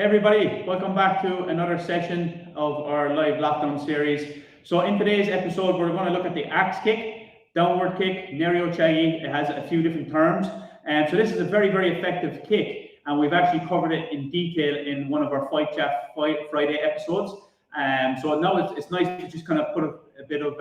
Hey everybody, welcome back to another session of our live lockdown series. So in today's episode, we're going to look at the axe kick, downward kick, Naeryo chagi. It has a few different terms. And so this is a very, very effective kick. And we've actually covered it in detail in one of our Fight Chat Friday episodes. So now it's nice to just kind of put a bit of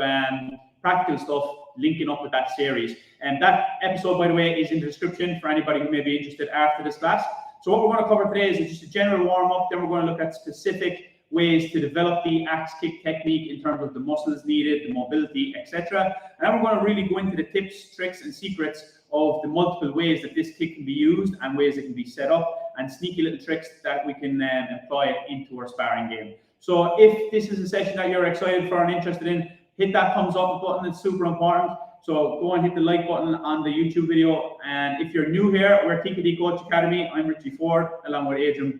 practical stuff linking up with that series. And that episode, by the way, is in the description for anybody who may be interested after this class. So what we're going to cover today is just a general warm-up. Then we're going to look at specific ways to develop the axe kick technique in terms of the muscles needed, the mobility, etc. And then we're going to really go into the tips, tricks, and secrets of the multiple ways that this kick can be used and ways it can be set up, and sneaky little tricks that we can apply into our sparring game. So if this is a session that you're excited for and interested in, hit that thumbs up button. It's super important. So go and hit the like button on the YouTube video. And if you're new here, we're TKD Coach Academy. I'm Richie Forde, along with Adrian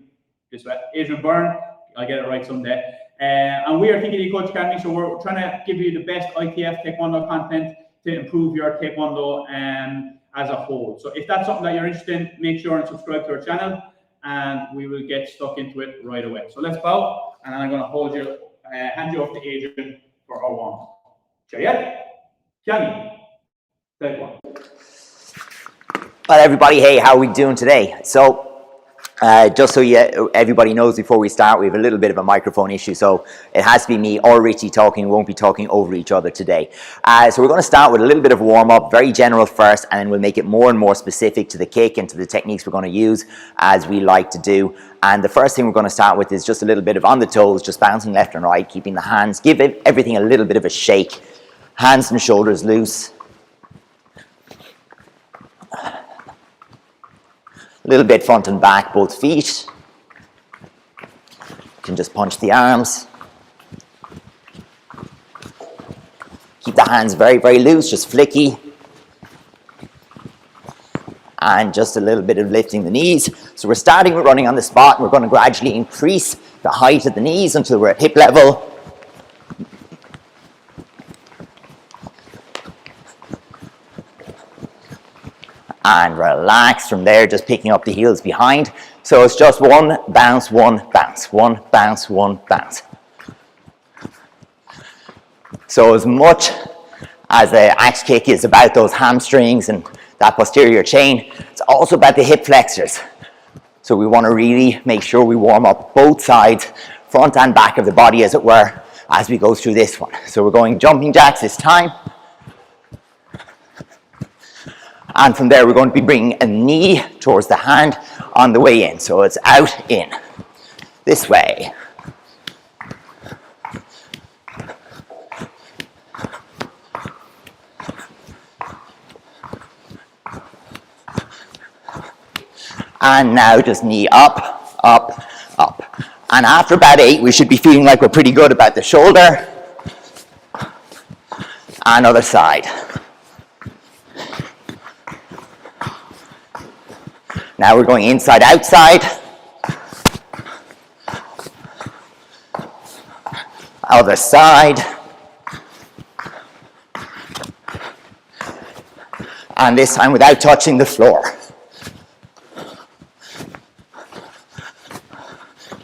Byrne. I'll get it right someday. And we are TKD Coach Academy, so we're trying to give you the best ITF Taekwondo content to improve your Taekwondo as a whole. So if that's something that you're interested in, make sure and subscribe to our channel, and we will get stuck into it right away. So let's bow, and I'm going to hand you off to Adrian for our warm-up. Well, everybody, hey, how are we doing today? So just so everybody knows before we start, we have a little bit of a microphone issue, so it has to be me or Richie talking. We won't be talking over each other today. So we're going to start with a little bit of a warm-up, very general first, and then we'll make it more and more specific to the kick and to the techniques we're going to use, as we like to do. And the first thing we're going to start with is just a little bit of on the toes, just bouncing left and right, keeping the hands, give everything a little bit of a shake. Hands and shoulders loose. A little bit front and back, both feet. You can just punch the arms. Keep the hands very, very loose, just flicky. And just a little bit of lifting the knees. So we're starting with running on the spot, and we're going to gradually increase the height of the knees until we're at hip level. And relax from there, just picking up the heels behind. So it's just one bounce, one bounce, one bounce, one bounce. So as much as the axe kick is about those hamstrings and that posterior chain, it's also about the hip flexors. So we want to really make sure we warm up both sides, front and back of the body, as it were, as we go through this one. So we're going jumping jacks this time. And from there, we're going to be bringing a knee towards the hand on the way in. So it's out, in, this way. And now just knee up, up, up. And after about 8, we should be feeling like we're pretty good about the shoulder. And other side. Now we're going inside, outside. Other side. And this time without touching the floor.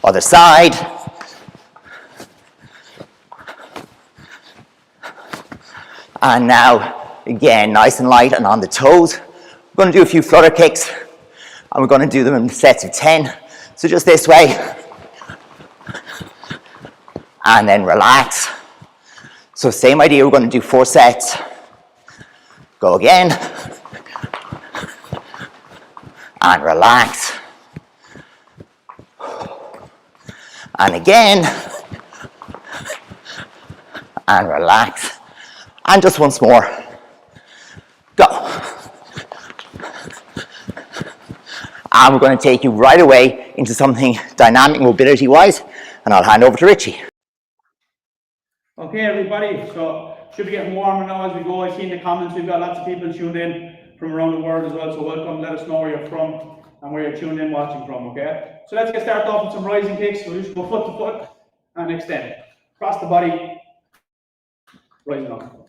Other side. And now, again, nice and light and on the toes. We're going to do a few flutter kicks. And we're going to do them in sets of 10. So just this way. And then relax. So same idea, we're going to do 4 sets. Go again. And relax. And again. And relax. And just once more. Go. And we're going to take you right away into something dynamic mobility-wise, and I'll hand over to Richie. Okay, everybody, so should be getting warmer now as we go. I've seen the comments. We've got lots of people tuned in from around the world as well, so welcome. Let us know where you're from and where you're tuned in watching from, okay? So let's get started off with some rising kicks. We'll just go foot to foot and extend. Cross the body, rising up.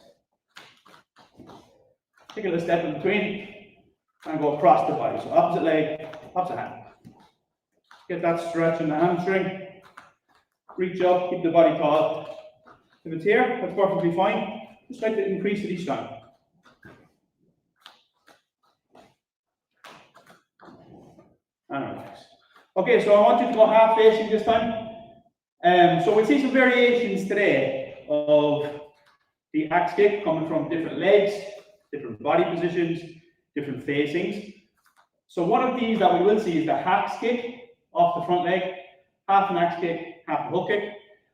Take a little step in between and go across the body. So opposite leg, opposite hand. Get that stretch in the hamstring. Reach up, keep the body tall. If it's here, that's perfectly fine. Just try to increase it each time. And relax. Okay, so I want you to go half facing this time. So we'll see some variations today of the axe kick coming from different legs, different body positions, different facings. So one of these that we will see is the axe kick off the front leg, half an axe kick, half a hook kick.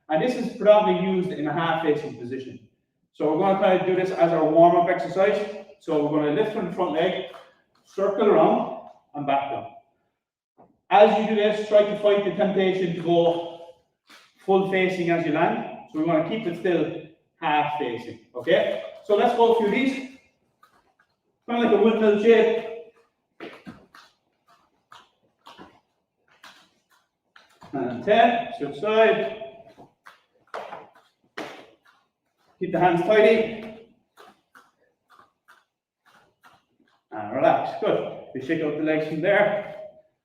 And this is predominantly used in a half facing position. So we're going to kind of do this as our warm-up exercise. So we're going to lift from the front leg, circle around, and back down. As you do this, try to fight the temptation to go full facing as you land. So we want to keep it still half facing. Okay? So let's go through these. Kind of like a windmill shape. And 10, switch side. Keep the hands tidy. And relax. Good. We shake out the legs from there.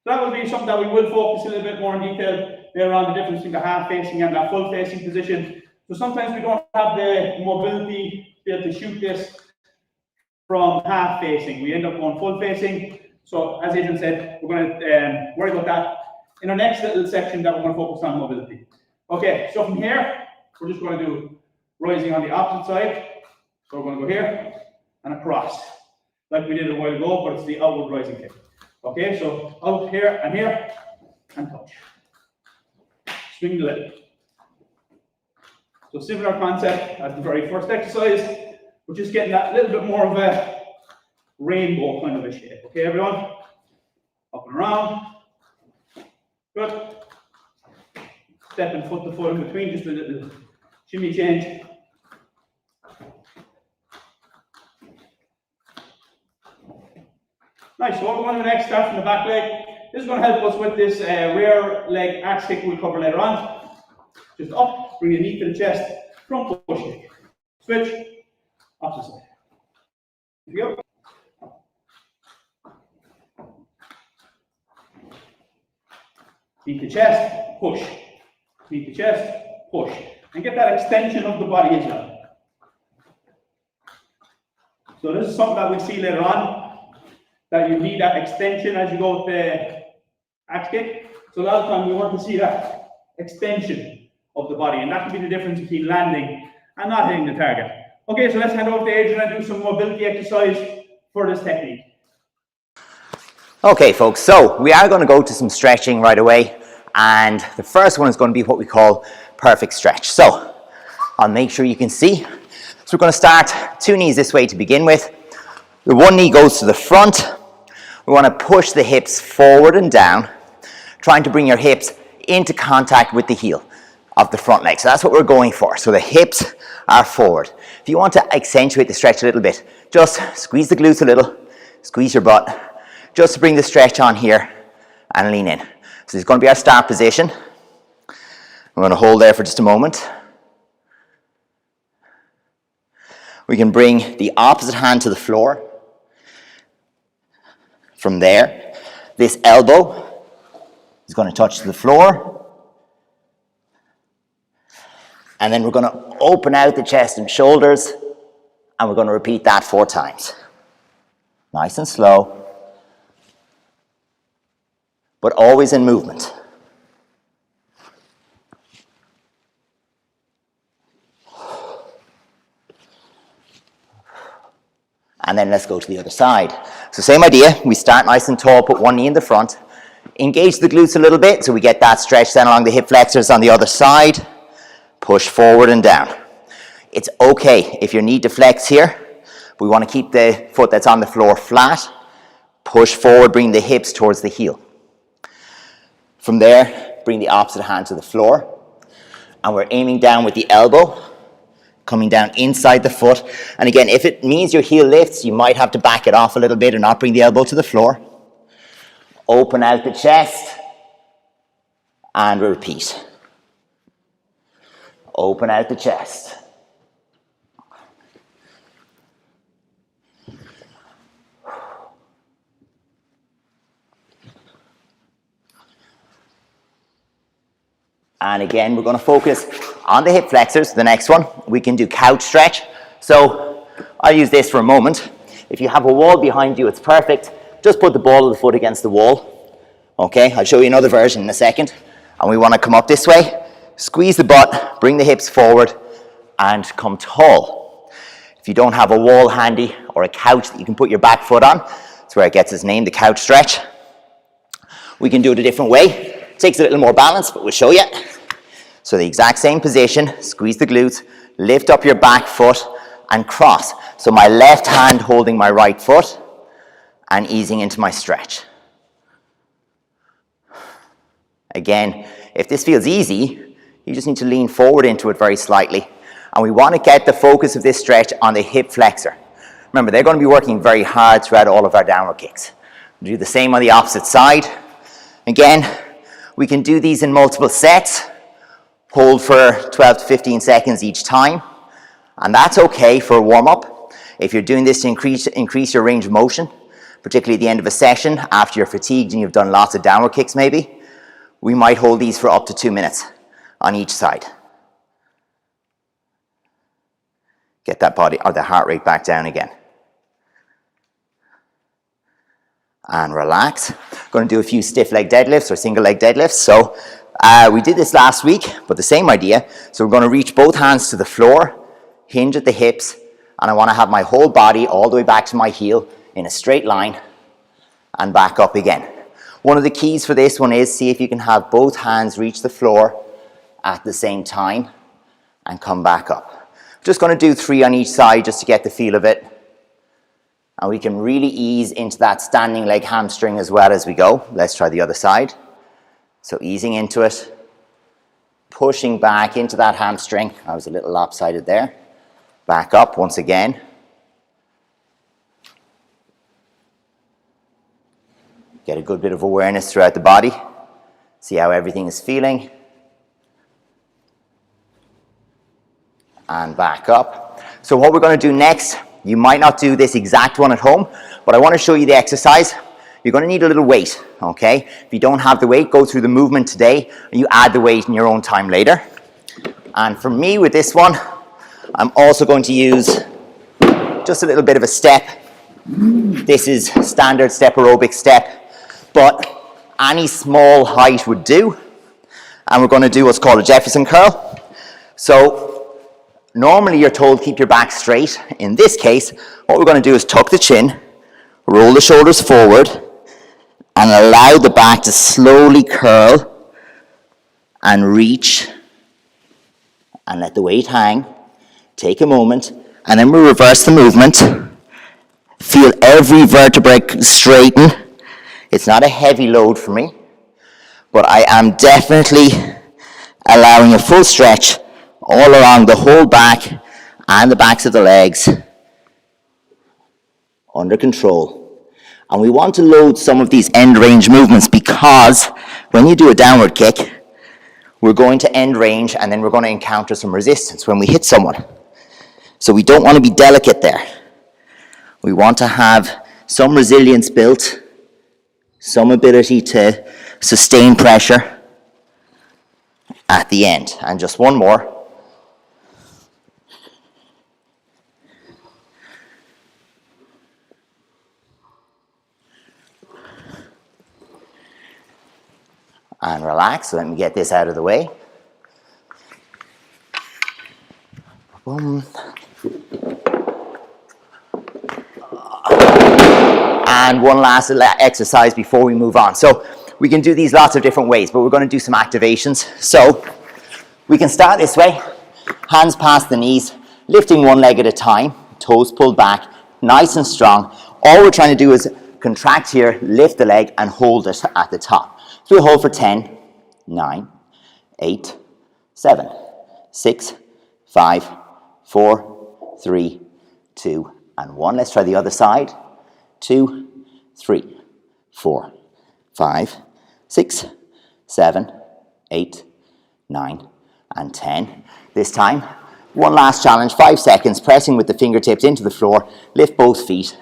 So that will be something that we will focus a little bit more in detail there on the difference between the half facing and that full facing position. So sometimes we don't have the mobility to be able to shoot this from half facing. We end up going full facing. So as Adrian said, we're going to worry about that in our next little section that we're going to focus on mobility. Okay, so from here, we're just going to do rising on the opposite side. So we're going to go here and across, like we did a while ago, but it's the outward rising kick. Okay, so out here and touch. Swing the leg. So similar concept as the very first exercise. We're just getting that little bit more of a rainbow kind of a shape. Okay, everyone? Up and around. Good. Stepping foot to foot in between, just a little shimmy change. Nice, so what we're going to do next, start from the back leg. This is going to help us with this rear leg axe kick we'll cover later on. Just up, bring your knee to the chest, front push kick. Switch, opposite side. Here we go. Knee to chest, push. Knee to chest, push. And get that extension of the body as well. So this is something that we'll see later on, that you need that extension as you go with the axe kick. So a lot of times we want to see that extension of the body, and that can be the difference between landing and not hitting the target. Okay, so let's hand over to Adrian and do some mobility exercise for this technique. Okay, folks, so we are going to go to some stretching right away, and the first one is going to be what we call perfect stretch. So I'll make sure you can see. So we're going to start 2 knees this way to begin with. The one knee goes to the front. We want to push the hips forward and down, trying to bring your hips into contact with the heel of the front leg. So that's what we're going for. So the hips are forward. If you want to accentuate the stretch a little bit, just squeeze the glutes a little, squeeze your butt, just to bring the stretch on here and lean in. So this is going to be our start position. We're going to hold there for just a moment. We can bring the opposite hand to the floor. From there, this elbow is going to touch the floor. And then we're going to open out the chest and shoulders, and we're going to repeat that 4 times. Nice and slow, but always in movement. And then let's go to the other side. So same idea, we start nice and tall, put one knee in the front, engage the glutes a little bit so we get that stretch then along the hip flexors on the other side, push forward and down. It's okay if your knee deflects here, but we want to keep the foot that's on the floor flat, push forward, bring the hips towards the heel. From there, bring the opposite hand to the floor, and we're aiming down with the elbow, coming down inside the foot. And again, if it means your heel lifts, you might have to back it off a little bit and not bring the elbow to the floor. Open out the chest and repeat. Open out the chest. And again, we're going to focus on the hip flexors. The next one, we can do couch stretch. So I'll use this for a moment. If you have a wall behind you, it's perfect. Just put the ball of the foot against the wall. Okay, I'll show you another version in a second. And we want to come up this way, squeeze the butt, bring the hips forward, and come tall. If you don't have a wall handy or a couch that you can put your back foot on, that's where it gets its name, the couch stretch. We can do it a different way. It takes a little more balance, but we'll show you. So the exact same position, squeeze the glutes, lift up your back foot and cross. So my left hand holding my right foot and easing into my stretch. Again, if this feels easy, you just need to lean forward into it very slightly. And we want to get the focus of this stretch on the hip flexor. Remember, they're going to be working very hard throughout all of our downward kicks. We'll do the same on the opposite side. Again, we can do these in multiple sets. Hold for 12 to 15 seconds each time. And that's okay for a warm-up. If you're doing this to increase your range of motion, particularly at the end of a session, after you're fatigued and you've done lots of downward kicks maybe, we might hold these for up to 2 minutes on each side. Get that body or the heart rate back down again. And relax. Going to do a few stiff leg deadlifts or single leg deadlifts. So we did this last week, but the same idea. So we're going to reach both hands to the floor, hinge at the hips, and I want to have my whole body all the way back to my heel in a straight line and back up again. One of the keys for this one is see if you can have both hands reach the floor at the same time and come back up. Just going to do 3 on each side just to get the feel of it. And we can really ease into that standing leg hamstring as well as we go. Let's try the other side. So easing into it, pushing back into that hamstring. I was a little lopsided there. Back up once again. Get a good bit of awareness throughout the body. See how everything is feeling. And back up. So what we're going to do next, you might not do this exact one at home, but I want to show you the exercise. You're going to need a little weight, okay? If you don't have the weight, go through the movement today, and you add the weight in your own time later. And for me with this one, I'm also going to use just a little bit of a step. This is standard step aerobic step, but any small height would do. And we're going to do what's called a Jefferson curl. So normally you're told keep your back straight. In this case, what we're going to do is tuck the chin, roll the shoulders forward, and allow the back to slowly curl and reach and let the weight hang. Take a moment, and then we reverse the movement. Feel every vertebrae straighten. It's not a heavy load for me, but I am definitely allowing a full stretch all along the whole back and the backs of the legs under control. And we want to load some of these end range movements because when you do a downward kick, we're going to end range and then we're going to encounter some resistance when we hit someone. So we don't want to be delicate there. We want to have some resilience built, some ability to sustain pressure at the end. And just one more. And relax. So let me get this out of the way. Boom. And one last exercise before we move on. So we can do these lots of different ways, but we're going to do some activations. So we can start this way. Hands past the knees, lifting one leg at a time, toes pulled back, nice and strong. All we're trying to do is contract here, lift the leg, and hold it at the top. So we'll hold for 10, 9, 8, 7, 6, 5, 4, 3, 2, and 1. Let's try the other side. 2, 3, 4, 5, 6, 7, 8, 9, and 10. This time, one last challenge, 5 seconds, pressing with the fingertips into the floor. Lift both feet.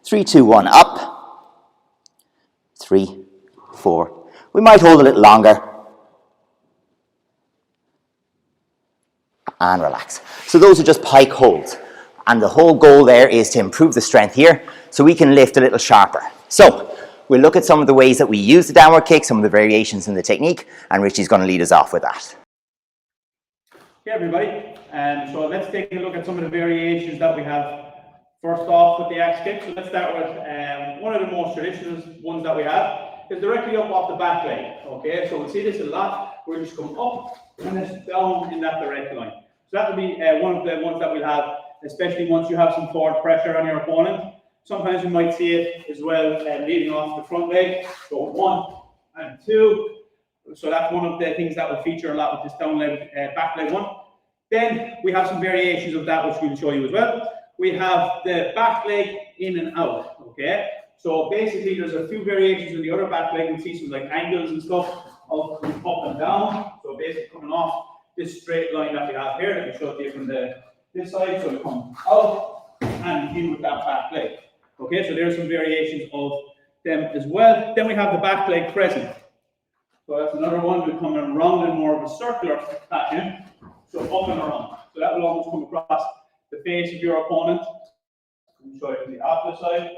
3, 2, 1, up. 3, 4. We might hold a little longer. and relax. So those are just pike holds. And the whole goal there is to improve the strength here so we can lift a little sharper. So we'll look at some of the ways that we use the downward kick, some of the variations in the technique, and Richie's going to lead us off with that. Okay, everybody. So let's take a look at some of the variations that we have. First off with the axe kick. So let's start with one of the most traditional ones that we have is directly up off the back leg. Okay, so we'll see this a lot. We're just going up and it's down in that direct line. So that will be one of the ones that we'll have, especially once you have some forward pressure on your opponent. Sometimes you might see it as well leading off the front leg. So 1 and 2. So that's one of the things that will feature a lot with this down leg, back leg one. Then we have some variations of that which we'll show you as well. We have the back leg in and out. Okay. So basically, there's a few variations in the other back leg. You see some like angles and stuff of up and down. So basically coming off this straight line that we have here that we showed you from this side. So we come out and in with that back leg. Okay, so there's some variations of them as well. Then we have the back leg crescent. So that's another one. We come around in more of a circular fashion. So up and around. So that will almost come across the face of your opponent. Let me show you from the opposite side.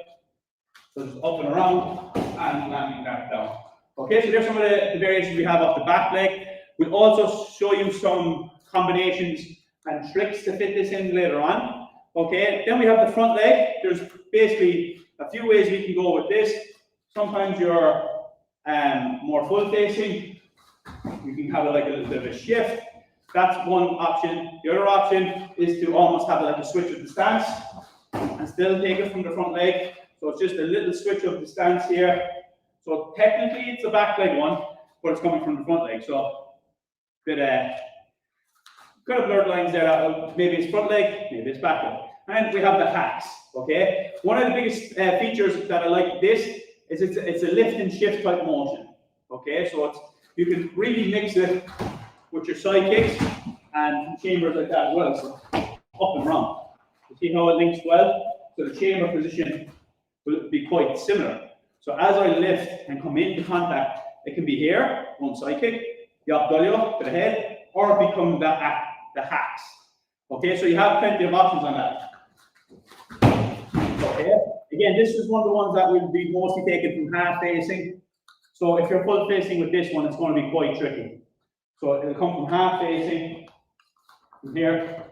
So just up and around and landing that down. Okay, so there's some of the variations we have off the back leg. We'll also show you some combinations and tricks to fit this in later on. Okay, then we have the front leg. There's basically a few ways we can go with this. Sometimes you're more full facing. You can have like a little bit of a shift. That's one option. The other option is to almost have like a switch of the stance and still take it from the front leg. So it's just a little switch of the stance here. So technically it's a back leg one, but it's coming from the front leg. So bit kind of blurred lines there. Maybe it's front leg, maybe it's back leg. And we have the hacks. Okay. One of the biggest features that I like this is it's a lift and shift type motion. Okay. So you can really mix it with your side kicks and chambers like that as well. So up and around. You see how it links well? So the chamber position will be quite similar. So as I lift and come into contact, it can be here, one side kick, the abdominal to the head, or become the hacks. Okay, so you have plenty of options on that. Okay, again, this is one of the ones that will be mostly taken from half facing. So if you're full facing with this one, it's going to be quite tricky. So it'll come from half facing, from here,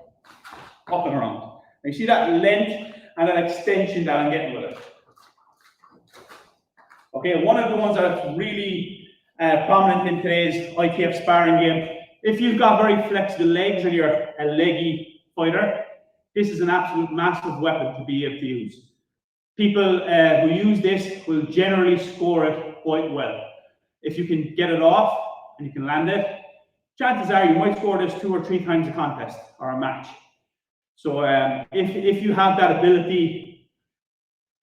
up and around. And you see that length and that extension that I'm getting with it. Okay, one of the ones that's really prominent in today's ITF sparring game, if you've got very flexible legs and you're a leggy fighter, this is an absolute massive weapon to be able to use. People who use this will generally score it quite well. If you can get it off and you can land it, chances are you might score this 2 or 3 times a contest or a match. So if you have that ability,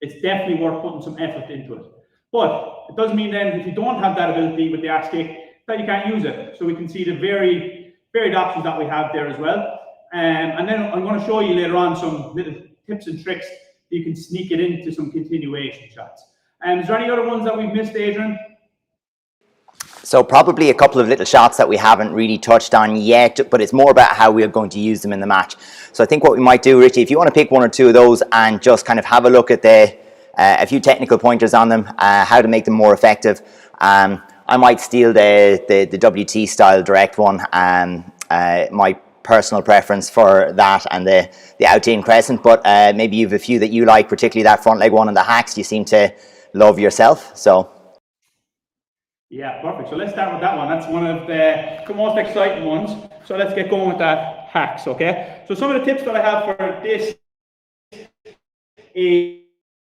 it's definitely worth putting some effort into it. But it doesn't mean then if you don't have that ability with the axe kick that you can't use it. So we can see the varied options that we have there as well. And then I'm going to show you later on some little tips and tricks that you can sneak it into some continuation shots. Is there any other ones that we've missed, Adrian? So probably a couple of little shots that we haven't really touched on yet, but it's more about how we're going to use them in the match. So I think what we might do, Richie, if you want to pick 1 or 2 of those and just kind of have a look at a few technical pointers on them, how to make them more effective. I might steal the WT style direct one, my personal preference for that, and the out-in crescent, but maybe you have a few that you like, particularly that front leg one and the hacks you seem to love yourself. So yeah, perfect. So let's start with that one. That's one of the most exciting ones. So let's get going with that hacks, okay? So some of the tips that I have for this is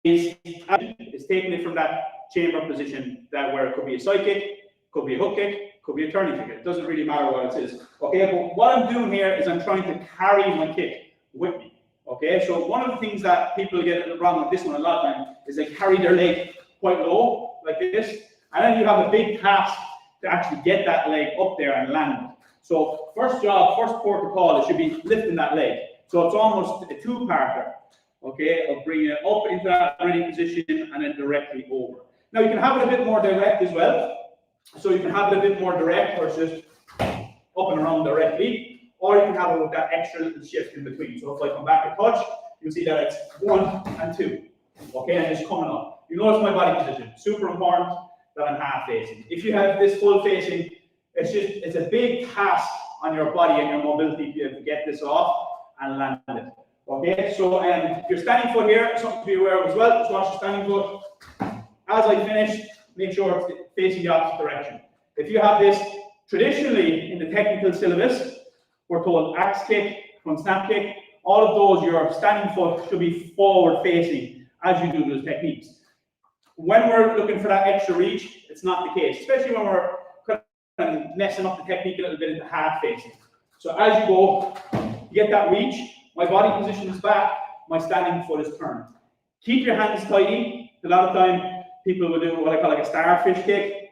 taking it from that chamber position where it could be a side kick, could be a hook kick, could be a turning kick. It doesn't really matter what it is. Okay, but what I'm doing here is I'm trying to carry my kick with me. Okay, so one of the things that people get wrong with this one a lot of times is they carry their leg quite low, like this. And then you have a big task to actually get that leg up there and land. So first port of call, it should be lifting that leg. So it's almost a 2-parter, okay, of bringing it up into that ready position and then directly over. Now you can have it a bit more direct as well. So you can have it a bit more direct where it's just up and around directly. or you can have that extra little shift in between. So if I come back a touch, you'll see that it's 1 and 2. Okay, and it's coming up. You notice my body position. Super important that I'm half facing. If you have this full facing, it's a big task on your body and your mobility to be able to get this off and land it. Okay, so your standing foot here, something to be aware of as well. Just watch your standing foot. As I finish, make sure it's facing the opposite direction. If you have this, traditionally in the technical syllabus, we're told axe kick, front snap kick. All of those, your standing foot should be forward facing as you do those techniques. When we're looking for that extra reach, it's not the case, especially when we're kind of messing up the technique a little bit into half facing. So as you go, you get that reach, my body position is back, my standing foot is turned. Keep your hands tidy. A lot of time, people will do what I call like a starfish kick.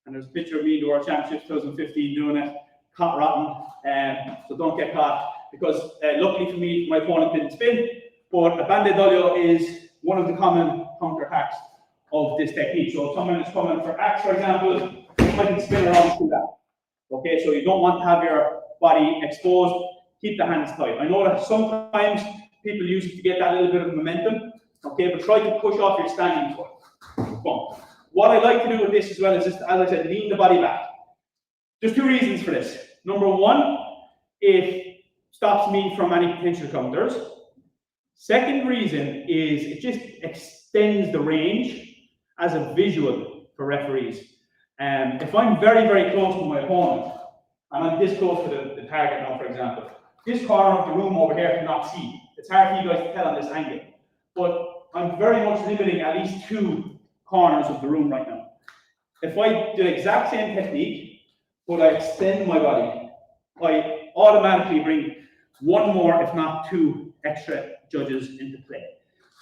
And there's a picture of me in the World Championships 2015 doing it, caught rotten, so don't get caught. Because luckily for me, my opponent didn't spin, but a banded dolio is one of the common counter hacks of this technique. So if someone is coming for axe, for example, I can spin around through that. Okay, so you don't want to have your body exposed. Keep the hands tight. I know that sometimes people use it to get that little bit of momentum. Okay, but try to push off your standing foot. Boom. What I like to do with this as well is just, as I said, lean the body back. There's 2 reasons for this. Number 1, it stops me from any potential counters. Second reason is it just extends the range as a visual for referees. If I'm very, very close to my opponent, and I'm this close to the target now, for example, this corner of the room over here cannot see. It's hard for you guys to tell on this angle. But I'm very much limiting at least 2 corners of the room right now. If I do the exact same technique, but I extend my body, I automatically bring 1 more, if not 2 extra judges into play,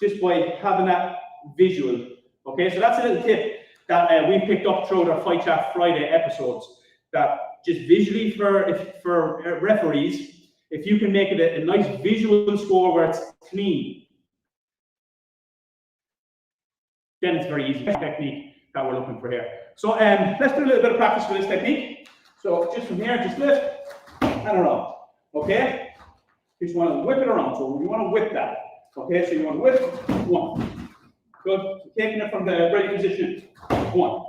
just by having that visual. Okay, so that's a little tip that we picked up through our Fight Chat Friday episodes, that just visually for referees, if you can make it a nice visual score where it's clean, then it's very easy technique that we're looking for here. So let's do a little bit of practice with this technique. So just from here, just lift and around. Okay? You just want to whip it around. So you want to whip that. Okay, so you want to whip 1. Good. So taking it from the ready position. 1.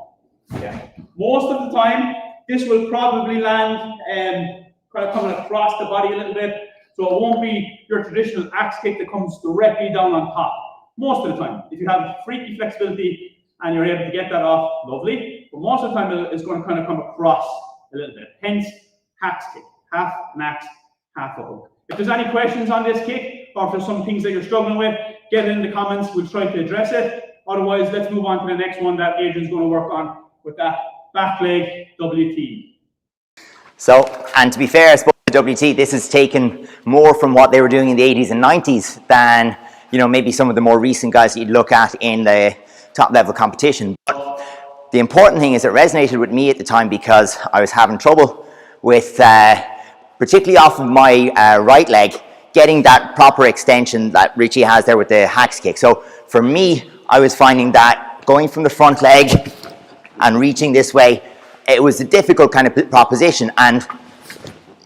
Yeah. Most of the time, this will probably land kind of coming across the body a little bit. So it won't be your traditional axe kick that comes directly down on top. Most of the time. If you have freaky flexibility and you're able to get that off, lovely. But most of the time, it's going to kind of come across a little bit. Hence, axe kick. Half an axe, half a hook. If there's any questions on this kick, or if there's some things that you're struggling with, get it in the comments. We'll try to address it. Otherwise, let's move on to the next one that Adrian's going to work on with that back leg WT. So, and to be fair, I suppose the WT, this is taken more from what they were doing in the 80s and 90s than, you know, maybe some of the more recent guys that you'd look at in the top level competition. But the important thing is it resonated with me at the time because I was having trouble with, particularly off of my right leg, getting that proper extension that Richie has there with the hacks kick. So for me, I was finding that going from the front leg and reaching this way, it was a difficult kind of proposition, and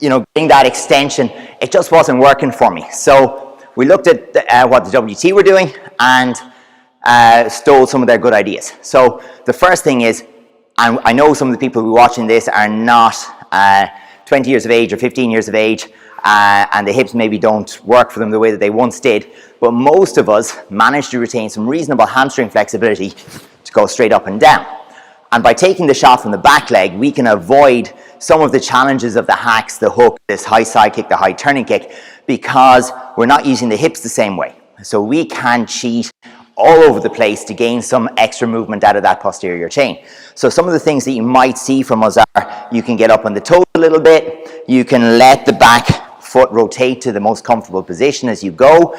you know, getting that extension, it just wasn't working for me. So we looked at what the WT were doing and stole some of their good ideas. So the first thing is, and I know some of the people who are watching this are not 20 years of age or 15 years of age, and the hips maybe don't work for them the way that they once did, but most of us manage to retain some reasonable hamstring flexibility to go straight up and down. And by taking the shot from the back leg, we can avoid some of the challenges of the hacks, the hook, this high side kick, the high turning kick, because we're not using the hips the same way. So we can cheat all over the place to gain some extra movement out of that posterior chain. So some of the things that you might see from us are, you can get up on the toes a little bit, you can let the back foot rotate to the most comfortable position as you go.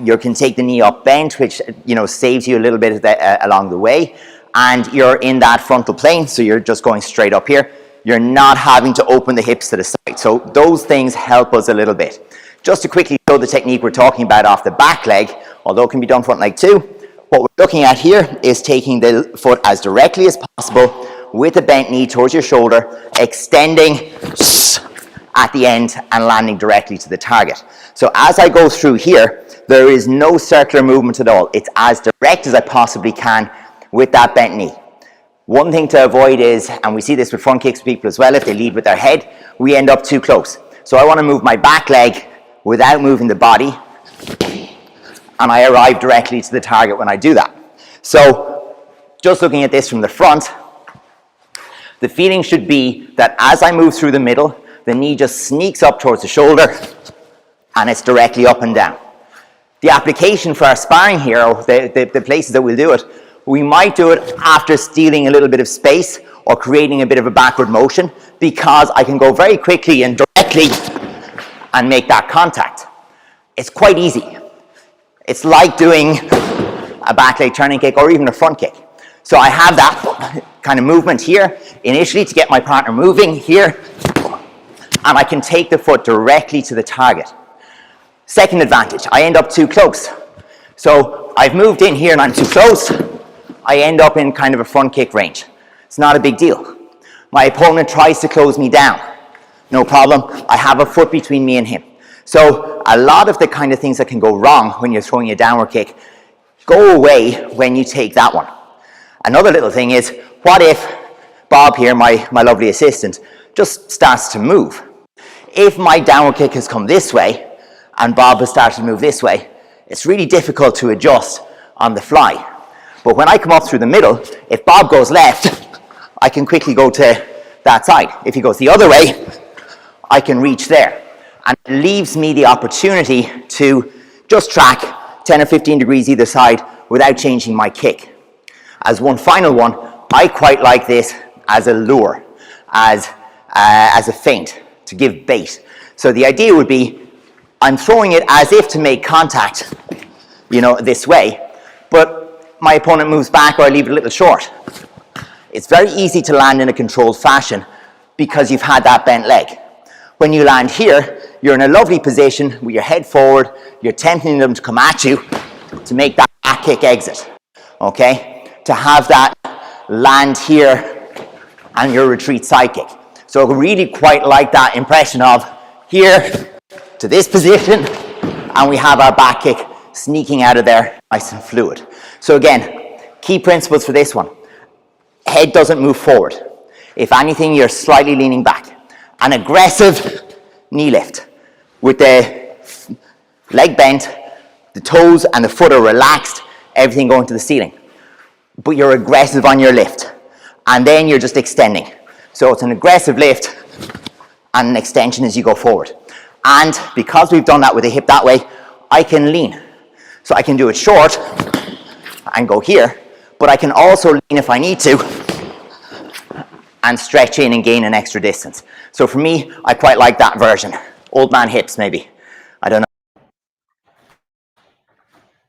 You can take the knee up bent, which, you know, saves you a little bit along the way. And you're in that frontal plane, so you're just going straight up here. You're not having to open the hips to the side. So those things help us a little bit. Just to quickly show the technique we're talking about off the back leg, although it can be done front leg too, what we're looking at here is taking the foot as directly as possible with a bent knee towards your shoulder, extending at the end and landing directly to the target. So as I go through here, there is no circular movement at all. It's as direct as I possibly can with that bent knee. One thing to avoid is, and we see this with front kicks people as well, if they lead with their head, we end up too close. So I want to move my back leg without moving the body, and I arrive directly to the target when I do that. So just looking at this from the front, the feeling should be that as I move through the middle, the knee just sneaks up towards the shoulder and it's directly up and down. The application for our sparring here, or the places that we'll do it, we might do it after stealing a little bit of space or creating a bit of a backward motion, because I can go very quickly and directly and make that contact. It's quite easy. It's like doing a back leg turning kick or even a front kick. So I have that kind of movement here initially to get my partner moving here, and I can take the foot directly to the target. Second advantage, I end up too close. So I've moved in here and I'm too close. I end up in kind of a front kick range. It's not a big deal. My opponent tries to close me down. No problem. I have a foot between me and him. So a lot of the kind of things that can go wrong when you're throwing a downward kick go away when you take that one. Another little thing is, what if Bob here, my lovely assistant, just starts to move? If my downward kick has come this way and Bob has started to move this way, it's really difficult to adjust on the fly. But when I come up through the middle, if Bob goes left, I can quickly go to that side. If he goes the other way, I can reach there. And it leaves me the opportunity to just track 10 or 15 degrees either side without changing my kick. As one final one, I quite like this as a lure, as a feint, to give bait. So the idea would be, I'm throwing it as if to make contact, this way, but my opponent moves back or I leave it a little short. It's very easy to land in a controlled fashion because you've had that bent leg. When you land here, you're in a lovely position with your head forward, you're tempting them to come at you to make that back kick exit, okay? To have that land here and your retreat side kick. So I really quite like that impression of here to this position, and we have our back kick sneaking out of there nice and fluid. So again, key principles for this one. Head doesn't move forward. If anything, you're slightly leaning back. An aggressive knee lift with the leg bent, the toes and the foot are relaxed, everything going to the ceiling. But you're aggressive on your lift, and then you're just extending. So it's an aggressive lift and an extension as you go forward. And because we've done that with the hip that way, I can lean. So I can do it short and go here, but I can also lean if I need to and stretch in and gain an extra distance. So for me, I quite like that version. Old man hips, maybe. I don't know.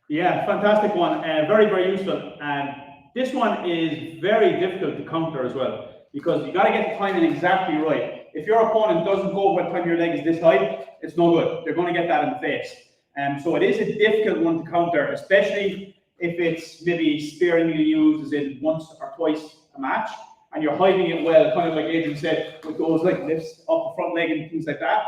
Yeah, fantastic one. Very, very useful. And this one is very difficult to counter as well, because you got to get the timing exactly right. If your opponent doesn't go by the time your leg is this high, it's no good. They're going to get that in the face. So it is a difficult one to counter, especially if it's maybe sparingly used as in once or twice a match, and you're hiding it well, kind of like Adrian said, with those like lifts up the front leg and things like that.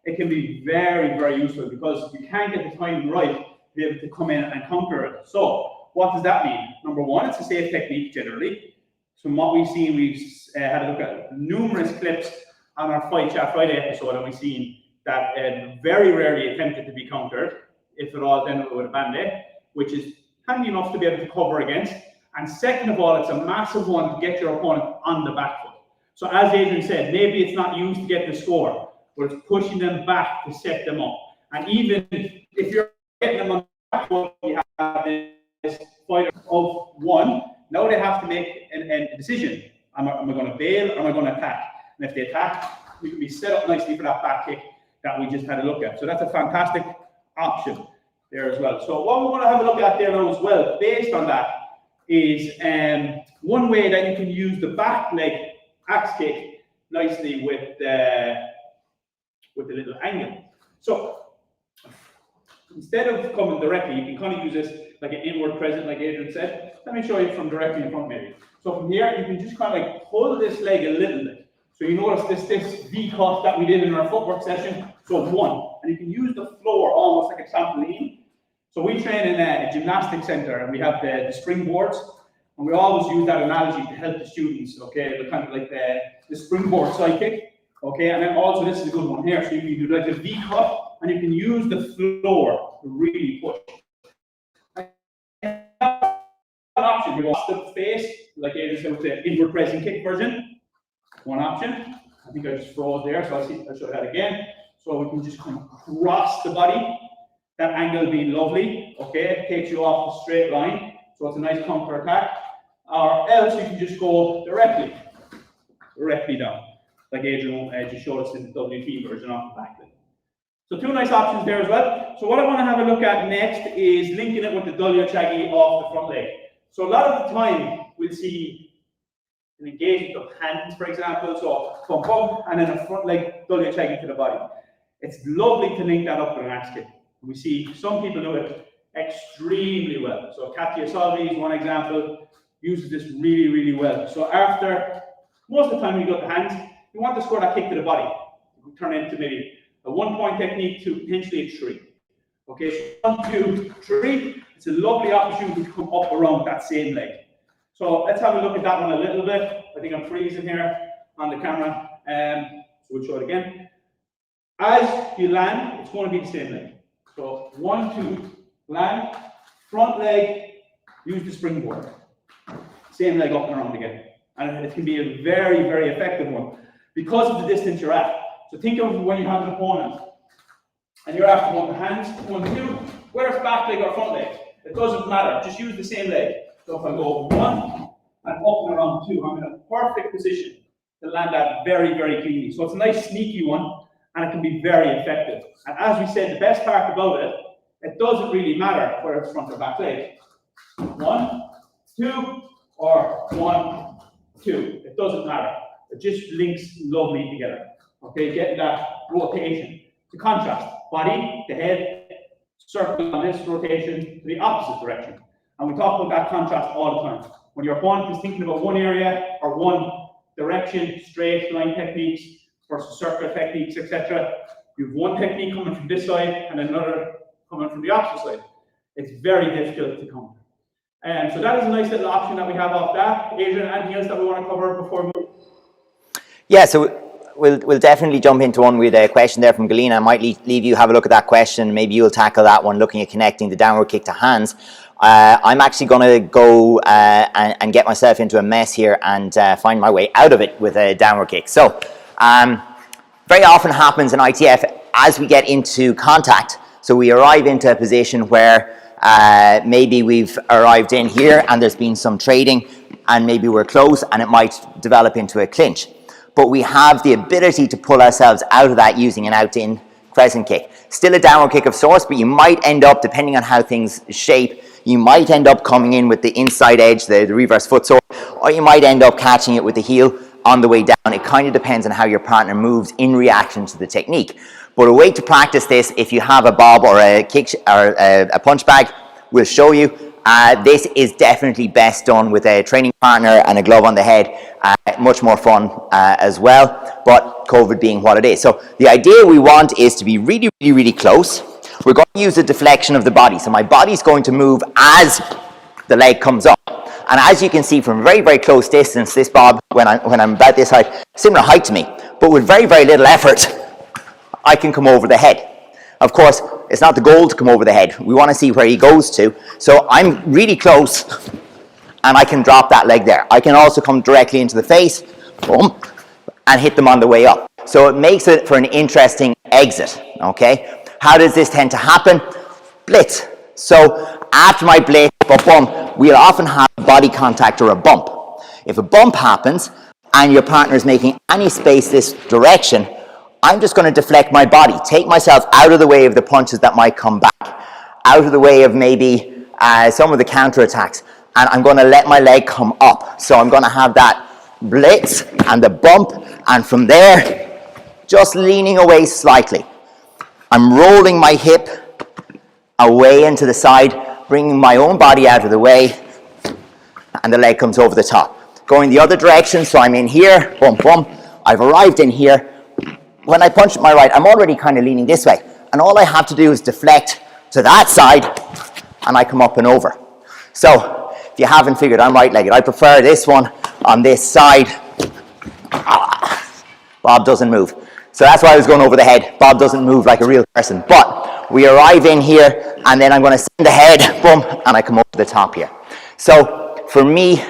It can be very, very useful, because if you can't get the timing right, to be able to come in and counter it. So what does that mean? Number one, it's a safe technique generally. So from what we've seen, we've had a look at numerous clips on our Fight Chat Friday episode, and we've seen that very rarely attempted to be countered, if at all, then with a band-aid, which is handy enough to be able to cover against. And second of all, it's a massive one to get your opponent on the back foot. So as Adrian said, maybe it's not used to get the score, but it's pushing them back to set them up. And even if you're getting them on the back foot, you have this fight of one. Now they have to make a decision. Am I going to bail or am I going to attack? And if they attack, we can be set up nicely for that back kick that we just had a look at. So that's a fantastic option there as well. So what we're going to have a look at there now as well, based on that, is one way that you can use the back leg axe kick nicely with the little angle. So instead of coming directly, you can kind of use this like an inward crescent, like Adrian said. Let me show you from directly in front maybe. So from here, you can just kind of like pull this leg a little bit. So you notice this V cut that we did in our footwork session. So it's 1, and you can use the floor almost like a trampoline. So we train in a gymnastics center, and we have the springboards, and we always use that analogy to help the students. Okay, they're kind of like the springboard side kick. Okay, and then also this is a good one here. So you can do like the V cut, and you can use the floor to really push. An option, you want the face, like Adrian said with the inward pressing kick version. One option. I think I just froze there, so I'll show that again. So we can just come across the body. That angle being lovely. Okay, it takes you off the straight line, so it's a nice counter attack. Or else you can just go directly down, like Adrian just showed us in the WT version off the back leg. So 2 nice options there as well. So what I want to have a look at next is linking it with the Dolio Chagi off the front leg. So a lot of the time we'll see an engagement of hands, for example, so bump, bump, and then a front leg Dolio Chagi to the body. It's lovely to link that up with an axe kick. We see some people do it extremely well. So Katia Salvi is one example, uses this really, really well. So after, most of the time when you go to hands, you want to score that kick to the body. You turn it into maybe a 1-point technique to potentially a 3. Okay, so 1, 2, 3. It's a lovely opportunity to come up around that same leg. So let's have a look at that one a little bit. I think I'm freezing here on the camera. So we'll show it again. As you land, it's going to be the same leg. So 1, 2, land, front leg, use the springboard. Same leg up and around again. And it can be a very, very effective one because of the distance you're at. So think of when you have an opponent and you're after one hands, 1, 2, whether it's back leg or front leg, it doesn't matter. Just use the same leg. So if I go 1 and up and around 2, I'm in a perfect position to land that very, very cleanly. So it's a nice sneaky one, and it can be very effective. And as we said, the best part about it, it doesn't really matter whether it's front or back leg. 1, 2, or 1, 2. It doesn't matter. It just links lovely together. Okay, getting that rotation. To contrast, body, the head, circle on this rotation to the opposite direction. And we talk about that contrast all the time. When your opponent is thinking about one area or one direction, straight line techniques versus circular techniques, etc. You have one technique coming from this side and another coming from the opposite side. It's very difficult to counter. And so that is a nice little option that we have off that. Adrian, anything else that we want to cover before we move? Yeah, so we'll definitely jump into one with a question there from Galina. I might leave you have a look at that question. Maybe you'll tackle that one, looking at connecting the downward kick to hands. I'm actually going to go and get myself into a mess here and find my way out of it with a downward kick. So very often happens in ITF as we get into contact. So we arrive into a position where maybe we've arrived in here and there's been some trading and maybe we're close and it might develop into a clinch. But we have the ability to pull ourselves out of that using an out-in crescent kick. Still a downward kick of sorts, but you might end up, depending on how things shape, you might end up coming in with the inside edge, the reverse foot sword, or you might end up catching it with the heel on the way down. It kind of depends on how your partner moves in reaction to the technique. But a way to practice this, if you have a bob or a kick or a punch bag, we'll show you. This is definitely best done with a training partner and a glove on the head. Much more fun as well, but COVID being what it is. So the idea we want is to be really, really, really close. We're going to use the deflection of the body. So my body's going to move as the leg comes up. And as you can see from very, very close distance, this bob, when I'm about this height, similar height to me, but with very, very little effort, I can come over the head. Of course, it's not the goal to come over the head. We want to see where he goes to. So I'm really close and I can drop that leg there. I can also come directly into the face, boom, and hit them on the way up. So it makes it for an interesting exit, okay? How does this tend to happen? Blitz. So after my blitz, boom, we'll often have body contact or a bump. If a bump happens and your partner is making any space this direction, I'm just going to deflect my body, take myself out of the way of the punches that might come back, out of the way of maybe some of the counterattacks, and I'm going to let my leg come up. So I'm going to have that blitz and the bump, and from there, just leaning away slightly. I'm rolling my hip away into the side, bringing my own body out of the way, and the leg comes over the top. Going the other direction, so I'm in here, boom, boom. I've arrived in here. When I punch with my right, I'm already kind of leaning this way. And all I have to do is deflect to that side, and I come up and over. So, if you haven't figured, I'm right-legged. I prefer this one on this side. Bob doesn't move. So that's why I was going over the head. Bob doesn't move like a real person. But we arrive in here, and then I'm going to send the head, boom, and I come over the top here. So, for me,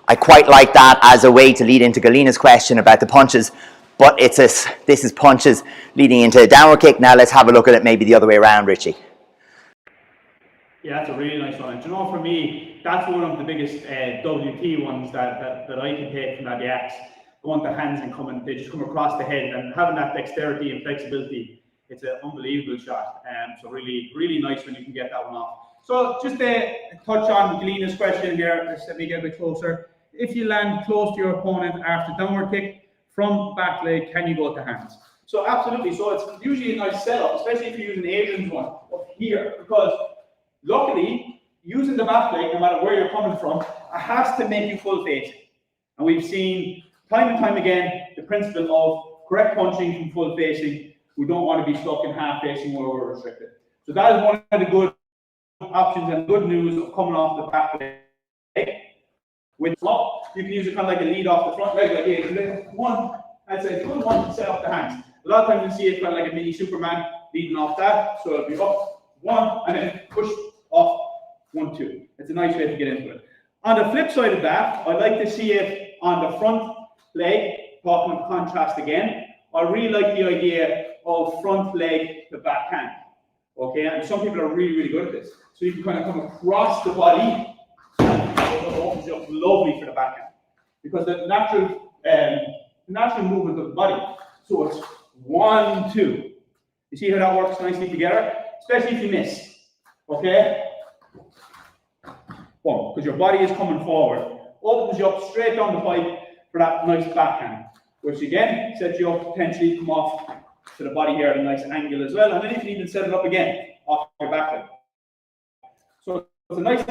I quite like that as a way to lead into Galina's question about the punches. But this is punches leading into a downward kick. Now let's have a look at it maybe the other way around, Richie. Yeah, that's a really nice one. And you know, for me, that's one of the biggest WT ones that I can take from that axe. Going to hands and they just come across the head, and having that dexterity and flexibility, it's an unbelievable shot. So really, really nice when you can get that one off. So just to touch on Galina's question here, just let me get a bit closer. If you land close to your opponent after downward kick, from back leg, can you go to hands? So absolutely. So it's usually a nice setup, especially if you're using Adrian's one up here, because luckily, using the back leg, no matter where you're coming from, it has to make you full facing. And we've seen time and time again the principle of correct punching from full facing. We don't want to be stuck in half facing where we're restricted. So that is one of the good options and good news of coming off the back leg. With up, you can use it kind of like a lead off the front leg, like Adrian. One, that's a good one to set up the hands. A lot of times you see it kind of like a mini Superman leading off that. So it'll be up, one, and then push off, 1, 2. It's a nice way to get into it. On the flip side of that, I'd like to see it on the front leg, talking of contrast again. I really like the idea of front leg to back hand. Okay, and some people are really, really good at this. So you can kind of come across the body. It opens you up lovely for the backhand, because the natural movement of the body. So it's 1, 2. You see how that works nicely together, especially if you miss. Okay, boom, because your body is coming forward, opens you up straight down the pipe for that nice backhand, which again sets you up potentially come off to the body here at a nice angle as well, and then you can even set it up again off your backhand. So it's a nice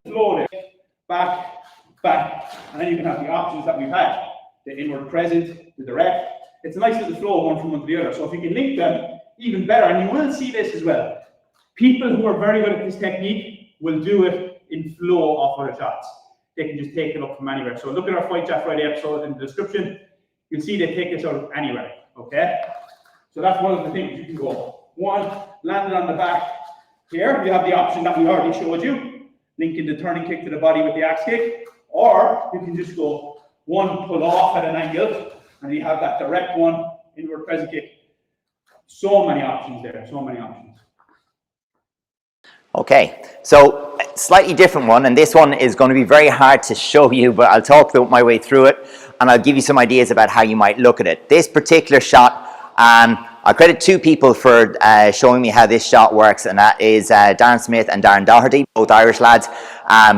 flow there, back, and then you can have the options that we've had, the inward present, the direct. It's a nice little flow one from one to the other. So if you can link them, even better. And you will see this as well. People who are very good at this technique will do it in flow off other shots. They can just take it up from anywhere. So look at our Fight Chat Friday episode in the description. You'll see they take this out of anywhere. Okay? So that's one of the things you can go. One, landed on the back here. You have the option that we already showed you. Linking the turning kick to the body with the axe kick, or you can just go one, pull off at an angle, and you have that direct one, inward present kick. So many options there, so many options. Okay, so slightly different one, and this one is going to be very hard to show you, but I'll talk my way through it, and I'll give you some ideas about how you might look at it. This particular shot, I credit two people for showing me how this shot works, and that is Darren Smith and Darren Doherty, both Irish lads,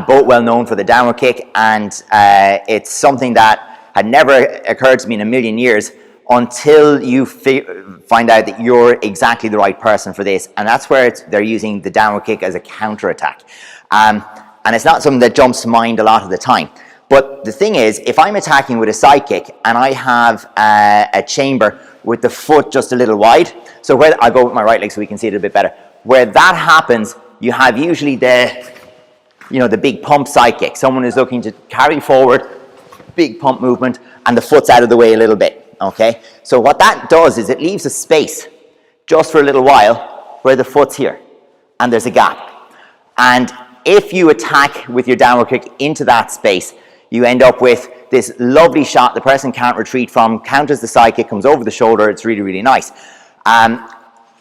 both well known for the downward kick, and it's something that had never occurred to me in a million years until you find out that you're exactly the right person for this, and that's where they're using the downward kick as a counter-attack. And it's not something that jumps to mind a lot of the time. But the thing is, if I'm attacking with a side kick and I have a chamber with the foot just a little wide, so where I'll go with my right leg so we can see it a bit better. Where that happens, you have usually the big pump side kick. Someone is looking to carry forward, big pump movement, and the foot's out of the way a little bit. Okay, so what that does is it leaves a space just for a little while where the foot's here, and there's a gap. And if you attack with your downward kick into that space, you end up with this lovely shot the person can't retreat from, counters the side kick, comes over the shoulder. It's really, really nice.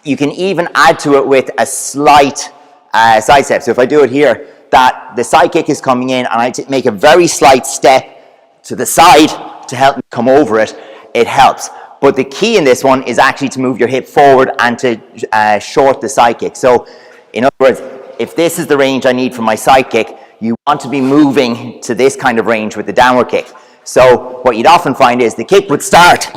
You can even add to it with a slight side step. So if I do it here, that the side kick is coming in and I make a very slight step to the side to help me come over it, it helps. But the key in this one is actually to move your hip forward and to short the side kick. So in other words, if this is the range I need for my side kick, you want to be moving to this kind of range with the downward kick. So what you'd often find is the kick would start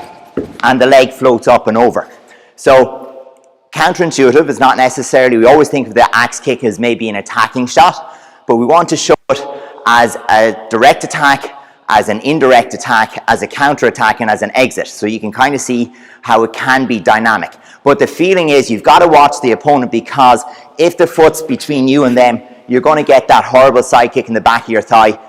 and the leg floats up and over. So counterintuitive is not necessarily, we always think of the axe kick as maybe an attacking shot, but we want to show it as a direct attack as an indirect attack, as a counter attack, and as an exit. So you can kind of see how it can be dynamic. But the feeling is you've got to watch the opponent, because if the foot's between you and them, you're going to get that horrible side kick in the back of your thigh.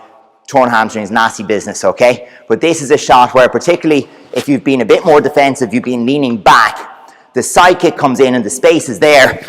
Torn hamstrings, nasty business, okay? But this is a shot where, particularly if you've been a bit more defensive, you've been leaning back, the side kick comes in and the space is there.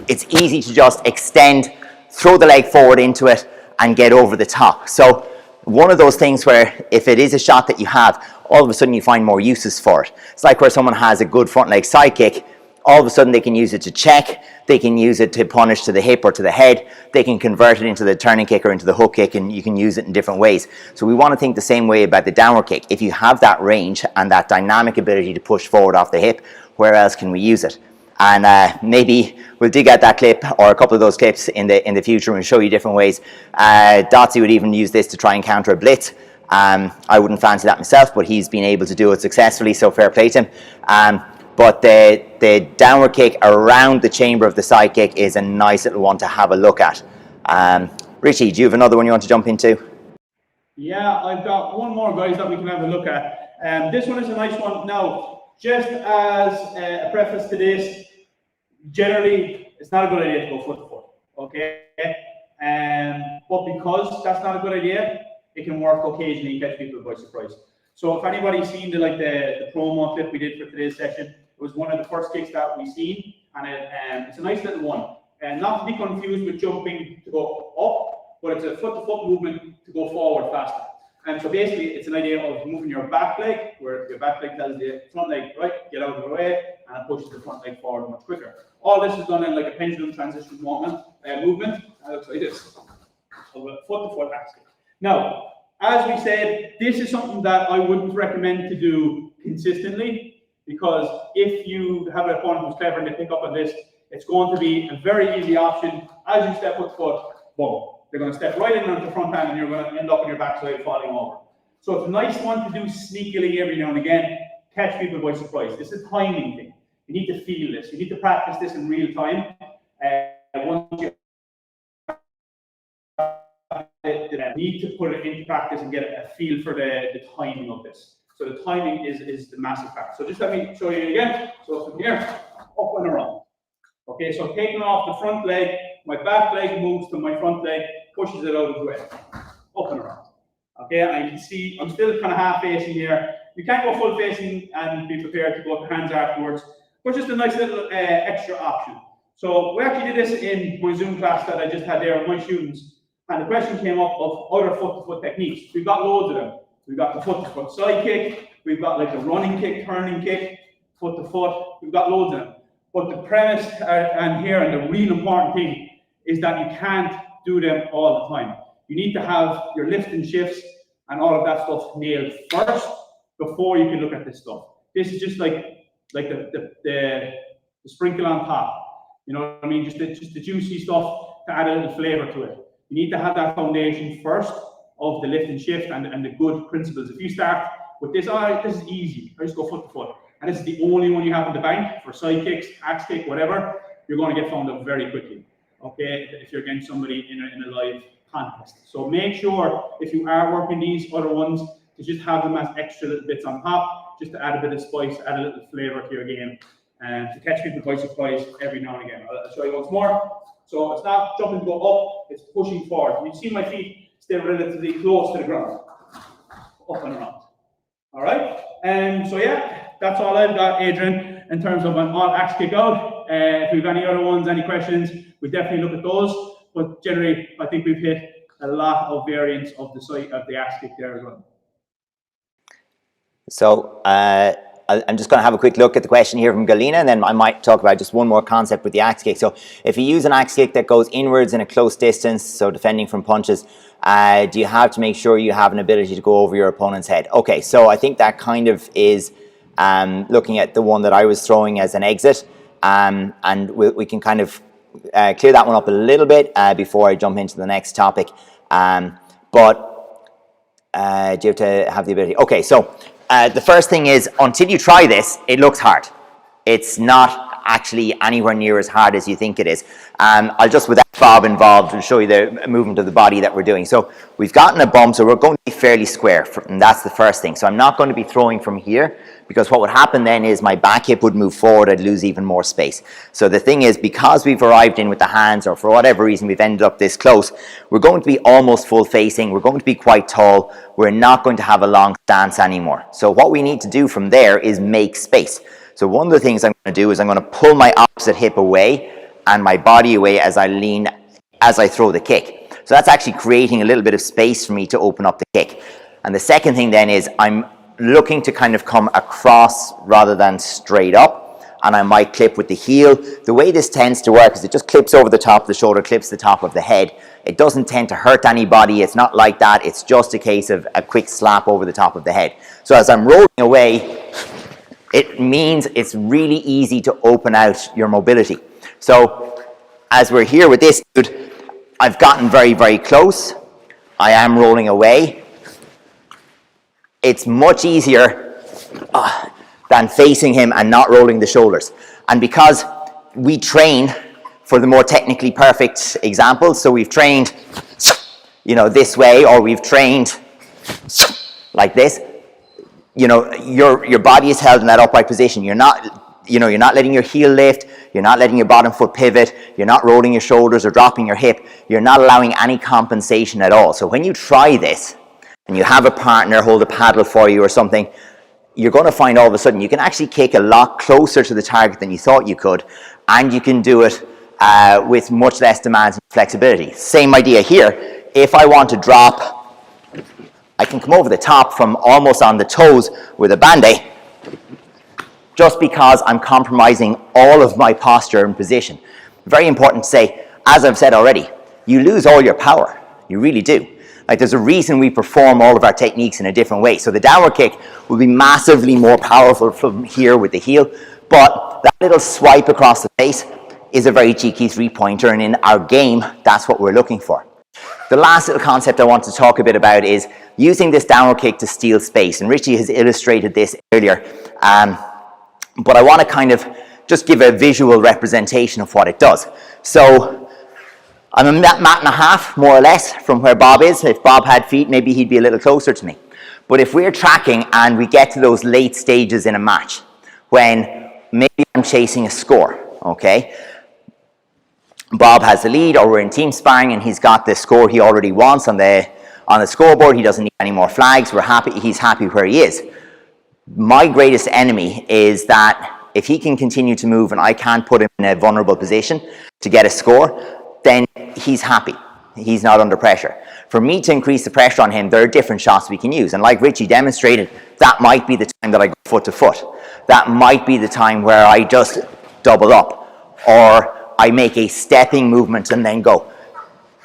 It's easy to just extend, throw the leg forward into it, and get over the top. So one of those things where if it is a shot that you have, all of a sudden you find more uses for it. It's like where someone has a good front leg side kick, all of a sudden they can use it to check, they can use it to punish to the hip or to the head, they can convert it into the turning kick or into the hook kick, and you can use it in different ways. So we want to think the same way about the downward kick. If you have that range and that dynamic ability to push forward off the hip, where else can we use it? And maybe we'll dig out that clip or a couple of those clips in the future and show you different ways. Dotsie would even use this to try and counter a blitz. I wouldn't fancy that myself, but he's been able to do it successfully, so fair play to him. But the downward kick around the chamber of the side kick is a nice little one to have a look at. Richie, do you have another one you want to jump into? Yeah, I've got one more, guys, that we can have a look at. This one is a nice one. Now, just as a preface to this, generally, it's not a good idea to go foot to foot, okay? But because that's not a good idea, it can work occasionally and catch people by surprise. So if anybody's seen the promo clip we did for today's session, it was one of the first kicks that we seen, and it's a nice little one. And not to be confused with jumping to go up, but it's a foot-to-foot movement to go forward faster. And so basically, it's an idea of moving your back leg, where your back leg tells the front leg, right, get out of the way, and it pushes the front leg forward much quicker. All this is done in like a pendulum transition movement, and it looks like this, of a foot-to-foot axe kick. Now, as we said, this is something that I wouldn't recommend to do consistently, because if you have an opponent who's clever and they pick up on this, it's going to be a very easy option. As you step foot, boom. They're going to step right in onto the front hand and you're going to end up on your backside falling over. So it's a nice one to do sneakily every now and again, catch people by surprise. This is a timing thing. You need to feel this. You need to practice this in real time. Once you need to put it into practice and get a feel for the timing of this. So the timing is the massive factor. So just let me show you again. So from here, up and around. Okay, so taking off the front leg, my back leg moves to my front leg, pushes it out of the way, up and around. Okay, and you can see I'm still kind of half facing here. You can't go full facing and be prepared to go up the hands afterwards, but just a nice little extra option. So we actually did this in my Zoom class that I just had there with my students, and the question came up of other foot-to-foot techniques. We've got loads of them. We've got the foot-to-foot side kick, we've got like a running kick, turning kick, foot-to-foot, we've got loads of them. But the premise and the real important thing is that you can't do them all the time. You need to have your lift and shifts and all of that stuff nailed first before you can look at this stuff. This is just like the sprinkle on top. You know what I mean? Just the juicy stuff to add a little flavor to it. You need to have that foundation first of the lift and shift and the good principles. If you start with this, this is easy. I just go foot to foot. And this is the only one you have in the bank for side kicks, axe kick, whatever, you're going to get found out very quickly, okay, if you're against somebody in a live contest. So make sure, if you are working these other ones, to just have them as extra little bits on top, just to add a bit of spice, add a little flavour to your game, and to catch people by surprise every now and again. I'll show you once more. So it's not jumping to go up, it's pushing forward. You see my feet stay relatively close to the ground, up and around. All right, so yeah. That's all I've got, Adrian, in terms of an all axe kick out. If we've any other ones, any questions, we definitely look at those. But generally, I think we've hit a lot of variants of the site of the axe kick there as well. So I'm just going to have a quick look at the question here from Galina, and then I might talk about just one more concept with the axe kick. So if you use an axe kick that goes inwards in a close distance, so defending from punches, do you have to make sure you have an ability to go over your opponent's head? Okay, so I think that kind of is looking at the one that I was throwing as an exit, and we can kind of clear that one up a little bit before I jump into the next topic. But do you have to have the ability? Okay, so the first thing is, until you try this, it looks hard. It's not actually anywhere near as hard as you think it is. I'll just, without Bob involved, will show you the movement of the body that we're doing. So we've gotten a bump, so we're going to be fairly square, and that's the first thing. So I'm not going to be throwing from here, because what would happen then is my back hip would move forward, I'd lose even more space. So the thing is, because we've arrived in with the hands, or for whatever reason we've ended up this close, we're going to be almost full facing, we're going to be quite tall, we're not going to have a long stance anymore. So what we need to do from there is make space. So one of the things I'm going to do is I'm going to pull my opposite hip away and my body away as I lean, as I throw the kick. So that's actually creating a little bit of space for me to open up the kick. And the second thing then is I'm looking to kind of come across rather than straight up, and I might clip with the heel. The way this tends to work is it just clips over the top of the shoulder, clips the top of the head. It doesn't tend to hurt anybody. It's not like that. It's just a case of a quick slap over the top of the head. So as I'm rolling away, it means it's really easy to open out your mobility. So as we're here with this dude, I've gotten very, very close. I am rolling away. It's much easier than facing him and not rolling the shoulders. And because we train for the more technically perfect examples, so we've trained, this way, or we've trained like this, your body is held in that upright position. You're not letting your heel lift, you're not letting your bottom foot pivot, you're not rolling your shoulders or dropping your hip, you're not allowing any compensation at all. So when you try this, and you have a partner hold a paddle for you or something, you're going to find all of a sudden you can actually kick a lot closer to the target than you thought you could, and you can do it with much less demands and flexibility. Same idea here. If I want to drop, I can come over the top from almost on the toes with a band-aid, just because I'm compromising all of my posture and position. Very important to say, as I've said already, you lose all your power. You really do. Like, there's a reason we perform all of our techniques in a different way. So the downward kick will be massively more powerful from here with the heel, but that little swipe across the face is a very cheeky three-pointer, and in our game, that's what we're looking for. The last little concept I want to talk a bit about is using this downward kick to steal space, and Richie has illustrated this earlier, but I want to kind of just give a visual representation of what it does. So I'm a mat and a half, more or less, from where Bob is. If Bob had feet, maybe he'd be a little closer to me. But if we're tracking and we get to those late stages in a match, when maybe I'm chasing a score, okay? Bob has the lead, or we're in team sparring and he's got the score he already wants on the scoreboard. He doesn't need any more flags. We're happy. He's happy where he is. My greatest enemy is that if he can continue to move and I can't put him in a vulnerable position to get a score, then he's happy. He's not under pressure. For me to increase the pressure on him, there are different shots we can use. And like Richie demonstrated, that might be the time that I go foot to foot. That might be the time where I just double up, or I make a stepping movement and then go.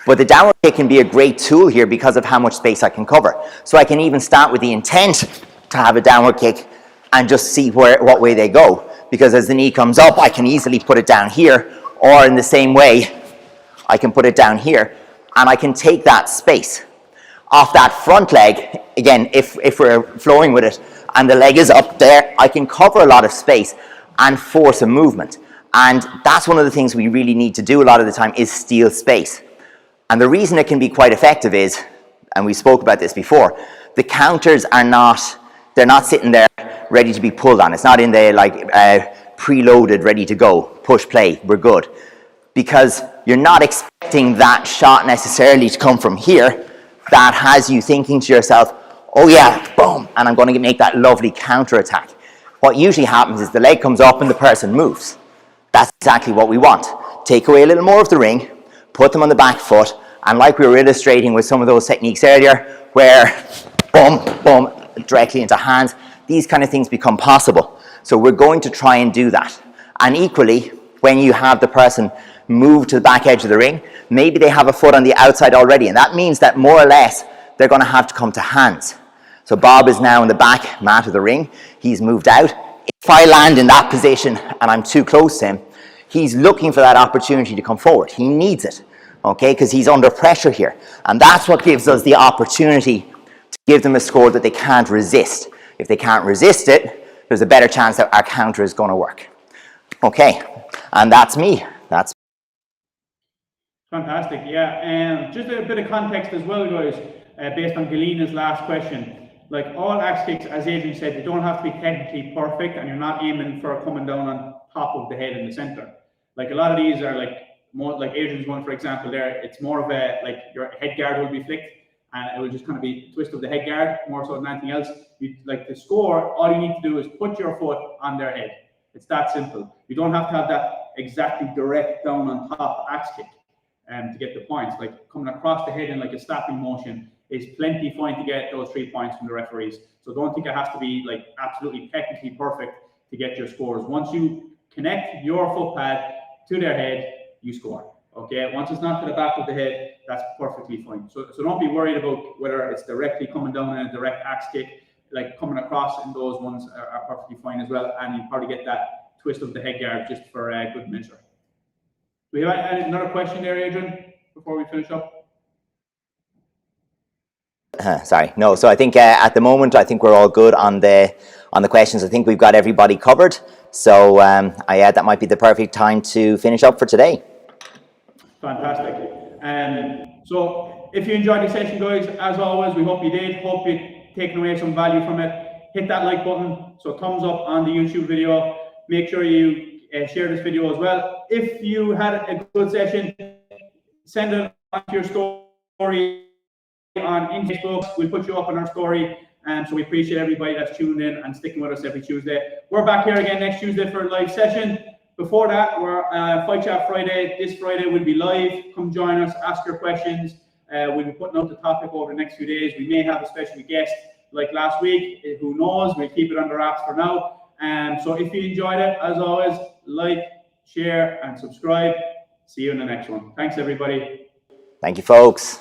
But the downward kick can be a great tool here because of how much space I can cover. So I can even start with the intent to have a downward kick and just see what way they go. Because as the knee comes up, I can easily put it down here, or in the same way, I can put it down here, and I can take that space. Off that front leg, again, if we're flowing with it, and the leg is up there, I can cover a lot of space and force a movement. And that's one of the things we really need to do a lot of the time, is steal space. And the reason it can be quite effective is, and we spoke about this before, the counters are they're not sitting there ready to be pulled on. It's not in there like preloaded, ready to go, push play, we're good. Because you're not expecting that shot necessarily to come from here that has you thinking to yourself, oh yeah, boom, and I'm going to make that lovely counter attack. What usually happens is the leg comes up and the person moves. That's exactly what we want. Take away a little more of the ring, put them on the back foot, and like we were illustrating with some of those techniques earlier, where boom, boom, directly into hands, these kind of things become possible. So we're going to try and do that. And equally, when you have the person move to the back edge of the ring, maybe they have a foot on the outside already, and that means that more or less they're going to have to come to hands. So Bob is now in the back mat of the ring. He's moved out. If I land in that position and I'm too close to him, he's looking for that opportunity to come forward. He needs it, okay, because he's under pressure here. And that's what gives us the opportunity to give them a score that they can't resist. If they can't resist it, there's a better chance that our counter is going to work. Okay, and that's me. That's Fantastic, yeah. And just a bit of context as well, guys, based on Galina's last question. Like all axe kicks, as Adrian said, they don't have to be technically perfect, and you're not aiming for coming down on top of the head in the center. Like a lot of these are like more like Adrian's one, for example. There, it's more of a like your head guard will be flicked, and it will just kind of be a twist of the head guard more so than anything else. You, like to score, all you need to do is put your foot on their head. It's that simple. You don't have to have that exactly direct down on top axe kick. To get the points, like coming across the head in like a slapping motion is plenty fine to get those 3 points from the referees. So don't think it has to be like absolutely technically perfect to get your scores. Once you connect your foot pad to their head, you score. Okay, once it's not to the back of the head, that's perfectly fine. So don't be worried about whether it's directly coming down in a direct axe kick. Like coming across in those ones are perfectly fine as well, and you probably get that twist of the head guard just for a good measure. Do we have another question there, Adrian, before we finish up? sorry, no. So I think at the moment, I think we're all good on the questions. I think we've got everybody covered. So that might be the perfect time to finish up for today. Fantastic. So if you enjoyed the session, guys, as always, we hope you did. Hope you've taken away some value from it. Hit that like button. So thumbs up on the YouTube video. Make sure you share this video as well. If you had a good session, send it on to your story on Facebook. We'll put you up on our story. So we appreciate everybody that's tuned in and sticking with us every Tuesday. We're back here again next Tuesday for a live session. Before that, we're Fight Chat Friday. This Friday will be live. Come join us, ask your questions. We'll be putting out the topic over the next few days. We may have a special guest like last week. Who knows? We'll keep it under wraps for now. So if you enjoyed it, as always, like, share, and subscribe. See you in the next one. Thanks, everybody. Thank you, folks.